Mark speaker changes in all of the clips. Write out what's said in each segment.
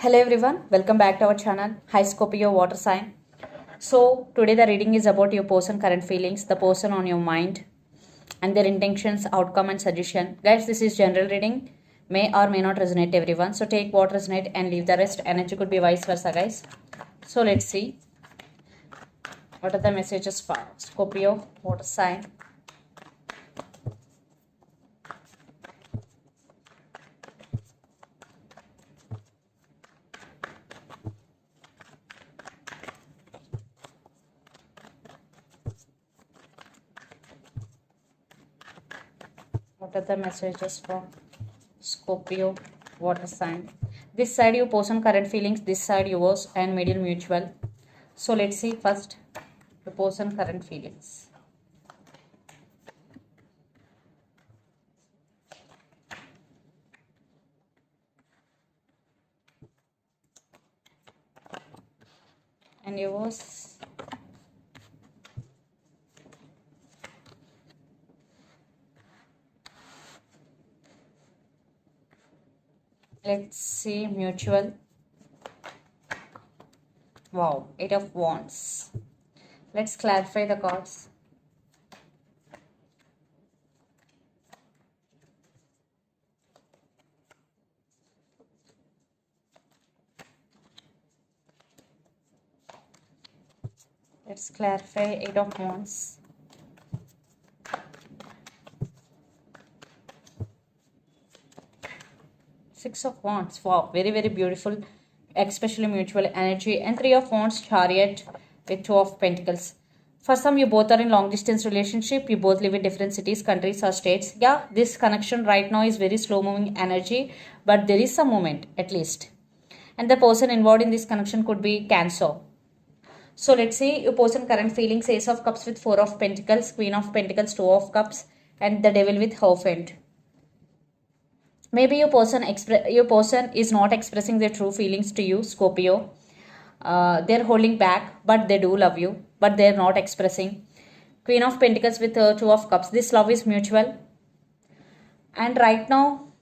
Speaker 1: Hello everyone, welcome back to our channel. Hi Scorpio Water Sign. So today the reading is about your person current feelings, the person on your mind and their intentions, outcome and suggestion. Guys, this is general reading, may or may not resonate everyone. So take what resonate and leave the rest. Energy could be vice versa, guys. So let's see what are the messages for Scorpio Water Sign. What are the messages for Scorpio Water Sign? This side your person current feelings, this side yours and middle mutual. So let's see first the person current feelings. And yours. Let's see mutual. Wow, 8 of Wands. Let's clarify the cards. Let's clarify 8 of Wands. Six of Wands. Wow, very beautiful, especially mutual energy. And 3 of Wands, Chariot with 2 of Pentacles. For some, you both are in long distance relationship. You both live in different cities, countries or states. Yeah, this connection right now is very slow moving energy, but there is some movement at least. And the person involved in this connection could be Cancer. So let's see your person current feelings. Ace of Cups with 4 of Pentacles, Queen of Pentacles, 2 of Cups, and the Devil with Hierophant. Maybe your person is not expressing their true feelings to you, Scorpio. They're holding back, but they do love you, but they're not expressing. Queen of Pentacles with 2 of Cups. This love is mutual. And right now,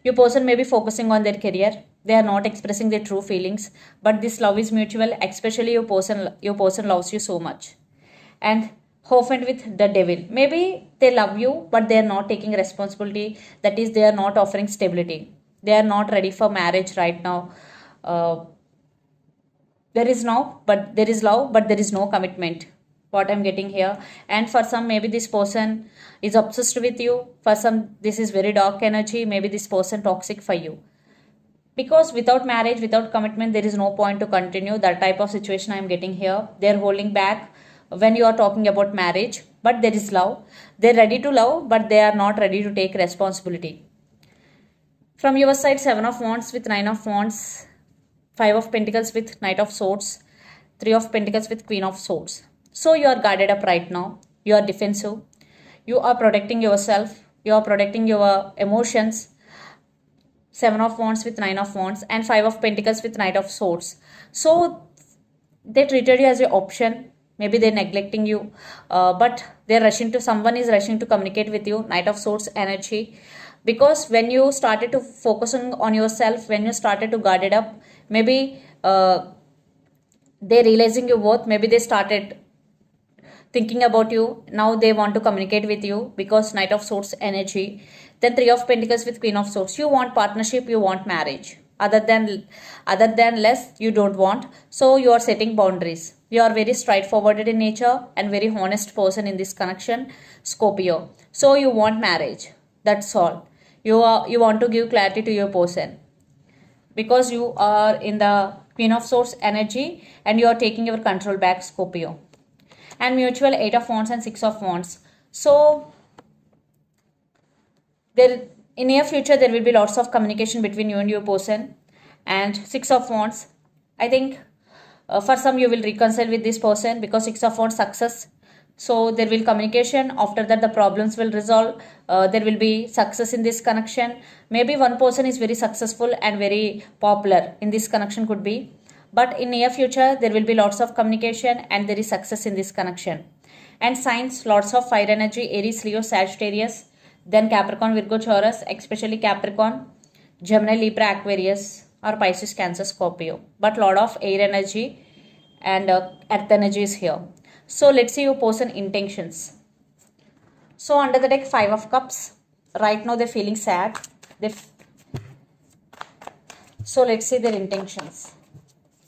Speaker 1: your person may be focusing on their career. They are not expressing their true feelings, but this love is mutual. Especially your person loves you so much. And Hierophant with the Devil. Maybe they love you, but they are not taking responsibility. That is, they are not offering stability. They are not ready for marriage right now. There is love, but there is no commitment. What I'm getting here. And for some, maybe this person is obsessed with you. For some, this is very dark energy. Maybe this person toxic for you. Because without marriage, without commitment, there is no point to continue. That type of situation I'm getting here. They're holding back when you are talking about marriage, but there is love. They're ready to love, but they are not ready to take responsibility. From your side, 7 of Wands with 9 of Wands, 5 of Pentacles with Knight of Swords, 3 of Pentacles with Queen of Swords. So you are guarded up right now. You are defensive. You are protecting yourself. You are protecting your emotions. 7 of Wands with 9 of Wands and 5 of Pentacles with Knight of Swords. So they treated you as an option. Maybe they're neglecting you, but someone is rushing to communicate with you. Knight of Swords energy. Because when you started to focusing on yourself, when you started to guard it up, maybe they're realizing your worth. Maybe they started thinking about you. Now they want to communicate with you because Knight of Swords energy. Then 3 of Pentacles with Queen of Swords. You want partnership, you want marriage. Other than less, you don't want. So you are setting boundaries. You are very straightforward in nature and very honest person in this connection, Scorpio. So you want marriage. That's all. You want to give clarity to your person. Because you are in the Queen of Swords energy and you are taking your control back, Scorpio. And mutual 8 of Wands and 6 of Wands. So there in near future there will be lots of communication between you and your person. And 6 of Wands, I think for some you will reconcile with this person because 6 of Wands success. So there will communication. After that the problems will resolve. There will be success in this connection. Maybe one person is very successful and very popular in this connection could be. But in near future there will be lots of communication and there is success in this connection. And signs, lots of fire energy, Aries, Leo, Sagittarius. Then Capricorn, Virgo, Taurus, especially Capricorn. Gemini, Libra, Aquarius, or Pisces, Cancer, Scorpio. But lot of air energy and earth energy is here. So let's see your person intentions. So under the deck, 5 of Cups. Right now they're feeling sad. So let's see their intentions.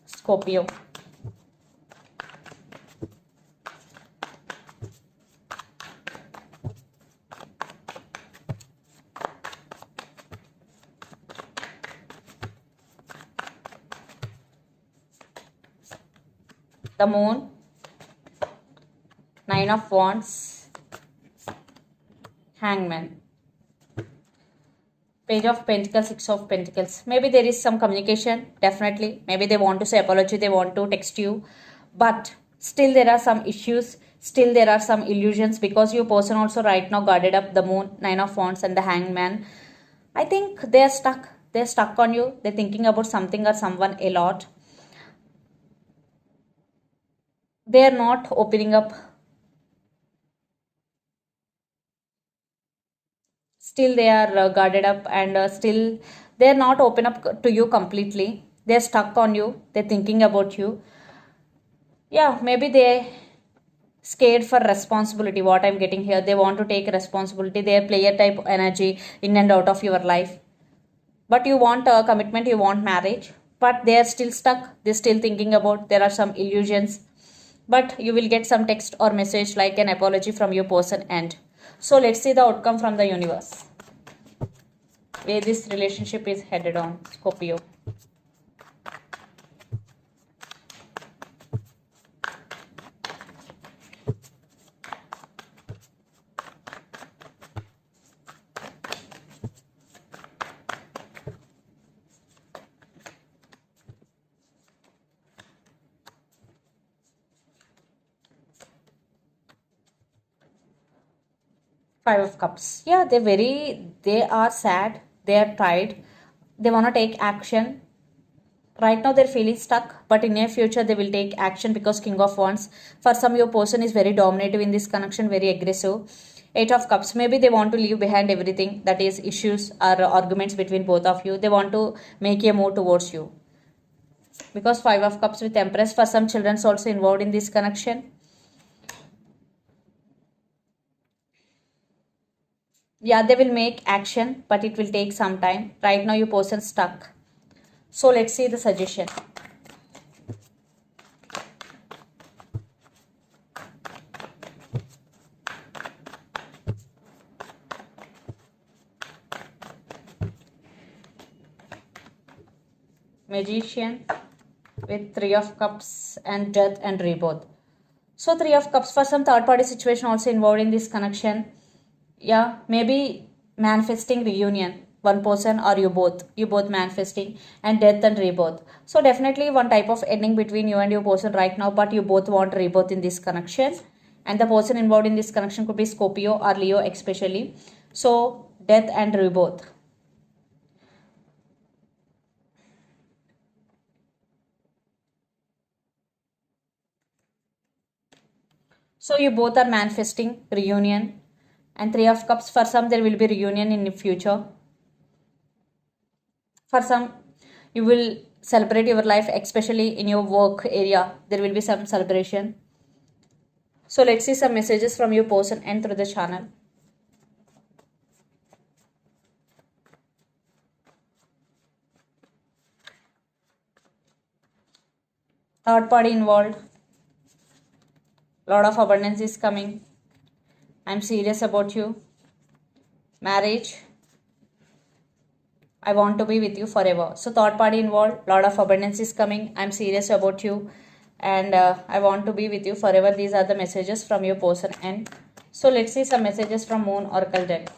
Speaker 1: Scorpio. The Moon. 9 of Wands. Hangman. Page of Pentacles, 6 of Pentacles. Maybe there is some communication, definitely. Maybe they want to say apology, they want to text you. But still there are some issues. Still there are some illusions because your person also right now guarded up the Moon, 9 of Wands and the Hangman. I think they are stuck. They're stuck on you. They're thinking about something or someone a lot. They are not opening up. Still they are guarded up and still they are not open up to you completely. They're stuck on you. They're thinking about you. Yeah, maybe they scared for responsibility. What I'm getting here, they want to take responsibility. They are player type energy in and out of your life. But you want a commitment, you want marriage. But they are still stuck. They're still thinking about, there are some illusions. But you will get some text or message like an apology from your person end. So let's see the outcome from the universe. Where this relationship is headed on, Scorpio. Five of Cups. Yeah, they are sad. They are tired. They want to take action. Right now they're feeling stuck, but in near future they will take action because King of Wands. For some, your person is very dominative in this connection, very aggressive. 8 of Cups. Maybe they want to leave behind everything that is issues or arguments between both of you. They want to make a move towards you. Because 5 of Cups with Empress. For some, children's also involved in this connection. Yeah, they will make action, but it will take some time. Right now your person stuck. So let's see the suggestion. Magician with 3 of Cups and Death and Rebirth. So 3 of Cups, for some third party situation also involved in this connection. Yeah, maybe manifesting reunion, one person or you both manifesting, and death and rebirth. So definitely one type of ending between you and your person right now, but you both want rebirth in this connection, and the person involved in this connection could be Scorpio or Leo especially. So death and rebirth. So you both are manifesting reunion. And 3 of Cups, for some there will be reunion in the future. For some, you will celebrate your life, especially in your work area. There will be some celebration. So let's see some messages from your person and through the channel. Third party involved. Lot of abundance is coming. I'm serious about you. Marriage. I want to be with you forever. So third party involved. Lot of abundance is coming. I'm serious about you. And I want to be with you forever. These are the messages from your person. And so let's see some messages from Moon Oracle deck.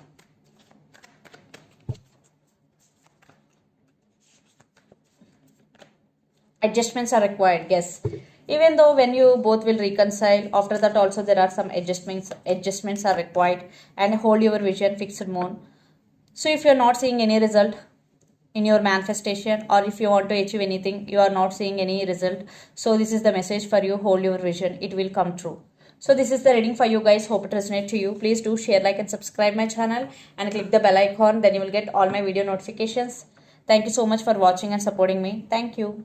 Speaker 1: Adjustments are required. Yes. Even though when you both will reconcile, after that also there are some adjustments are required, and hold your vision, fixed Moon. So if you're not seeing any result in your manifestation, or if you want to achieve anything, you are not seeing any result, so this is the message for you. Hold your vision, it will come true. So this is the reading for you guys. Hope it resonates to you. Please do share, like and subscribe my channel and click the bell icon. Then you will get all my video notifications. Thank you so much for watching and supporting me. Thank you.